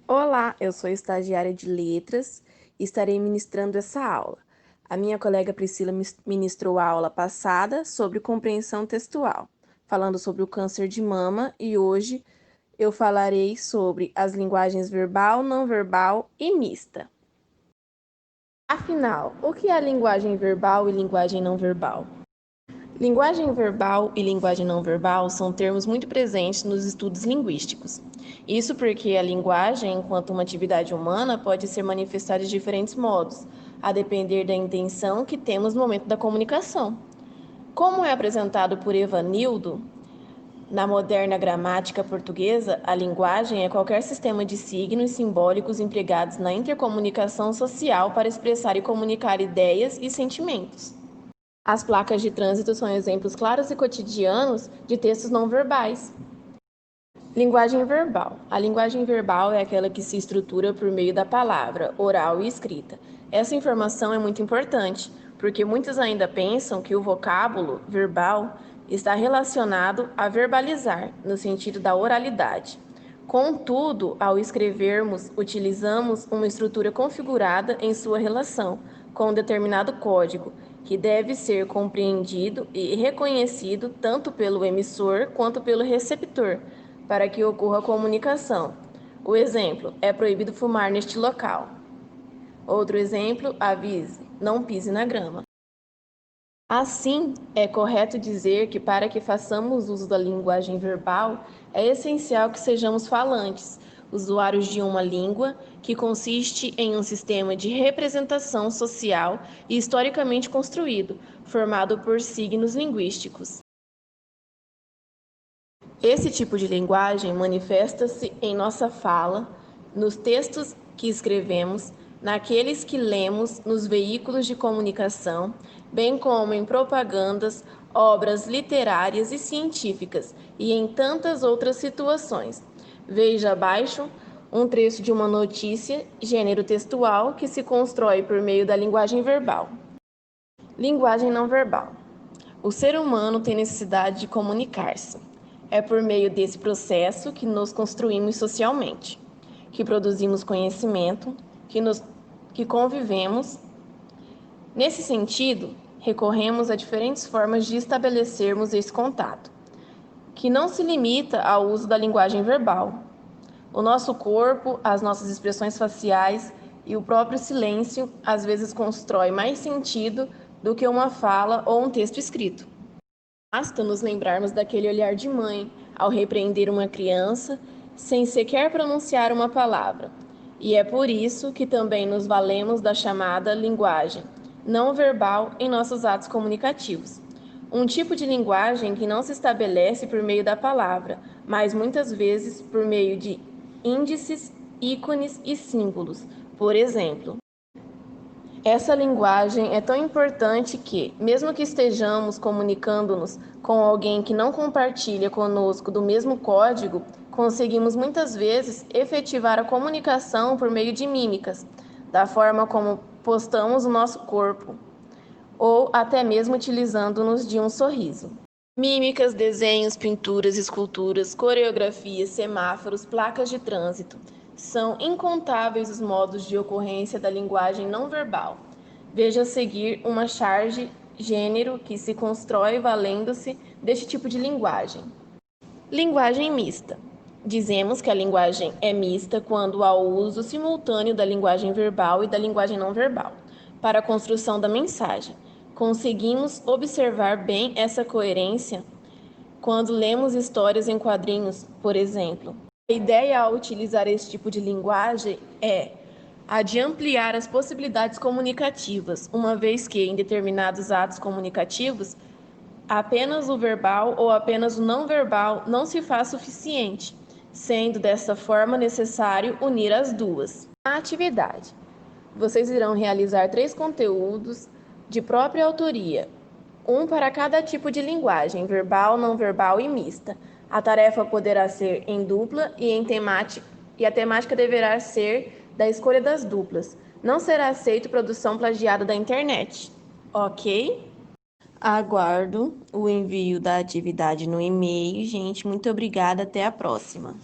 Olá, eu sou estagiária de letras e estarei ministrando essa aula. A minha colega Priscila ministrou a aula passada sobre compreensão textual, falando sobre o câncer de mama, e hoje eu falarei sobre as linguagens verbal, não verbal e mista. Afinal, o que é linguagem verbal e linguagem não verbal? Linguagem verbal e linguagem não verbal são termos muito presentes nos estudos linguísticos. Isso porque a linguagem, enquanto uma atividade humana, pode ser manifestada de diferentes modos, a depender da intenção que temos no momento da comunicação. Como é apresentado por Evanildo, na moderna gramática portuguesa, a linguagem é qualquer sistema de signos simbólicos empregados na intercomunicação social para expressar e comunicar ideias e sentimentos. As placas de trânsito são exemplos claros e cotidianos de textos não verbais. Linguagem verbal. A linguagem verbal é aquela que se estrutura por meio da palavra, oral e escrita. Essa informação é muito importante, porque muitos ainda pensam que o vocábulo verbal está relacionado a verbalizar, no sentido da oralidade. Contudo, ao escrevermos, utilizamos uma estrutura configurada em sua relação com um determinado código, que deve ser compreendido e reconhecido tanto pelo emissor quanto pelo receptor, para que ocorra a comunicação. O exemplo: é proibido fumar neste local. Outro exemplo: avise, não pise na grama. Assim, é correto dizer que para que façamos uso da linguagem verbal, é essencial que sejamos falantes, usuários de uma língua que consiste em um sistema de representação social e historicamente construído, formado por signos linguísticos. Esse tipo de linguagem manifesta-se em nossa fala, nos textos que escrevemos, naqueles que lemos nos veículos de comunicação, bem como em propagandas, obras literárias e científicas e em tantas outras situações. Veja abaixo um trecho de uma notícia, gênero textual, que se constrói por meio da linguagem verbal. Linguagem não verbal. O ser humano tem necessidade de comunicar-se. É por meio desse processo que nos construímos socialmente, que produzimos conhecimento, que convivemos. Nesse sentido, recorremos a diferentes formas de estabelecermos esse contato, que não se limita ao uso da linguagem verbal. O nosso corpo, as nossas expressões faciais e o próprio silêncio às vezes constrói mais sentido do que uma fala ou um texto escrito. Basta nos lembrarmos daquele olhar de mãe ao repreender uma criança sem sequer pronunciar uma palavra. E é por isso que também nos valemos da chamada linguagem não verbal em nossos atos comunicativos. Um tipo de linguagem que não se estabelece por meio da palavra, mas muitas vezes por meio de índices, ícones e símbolos. Por exemplo, essa linguagem é tão importante que, mesmo que estejamos comunicando-nos com alguém que não compartilha conosco do mesmo código, conseguimos muitas vezes efetivar a comunicação por meio de mímicas, da forma como postamos o nosso corpo, ou até mesmo utilizando-nos de um sorriso. Mímicas, desenhos, pinturas, esculturas, coreografias, semáforos, placas de trânsito. São incontáveis os modos de ocorrência da linguagem não verbal. Veja a seguir uma charge gênero que se constrói valendo-se deste tipo de linguagem. Linguagem mista. Dizemos que a linguagem é mista quando há o uso simultâneo da linguagem verbal e da linguagem não verbal para a construção da mensagem. Conseguimos observar bem essa coerência quando lemos histórias em quadrinhos, por exemplo. A ideia ao utilizar esse tipo de linguagem é a de ampliar as possibilidades comunicativas, uma vez que, em determinados atos comunicativos, apenas o verbal ou apenas o não verbal não se faz suficiente, sendo dessa forma necessário unir as duas. A atividade. Vocês irão realizar 3 conteúdos de própria autoria, um para cada tipo de linguagem, verbal, não verbal e mista. A tarefa poderá ser em dupla e a temática deverá ser da escolha das duplas. Não será aceito produção plagiada da internet, ok? Aguardo o envio da atividade no e-mail. Gente, muito obrigada. Até a próxima.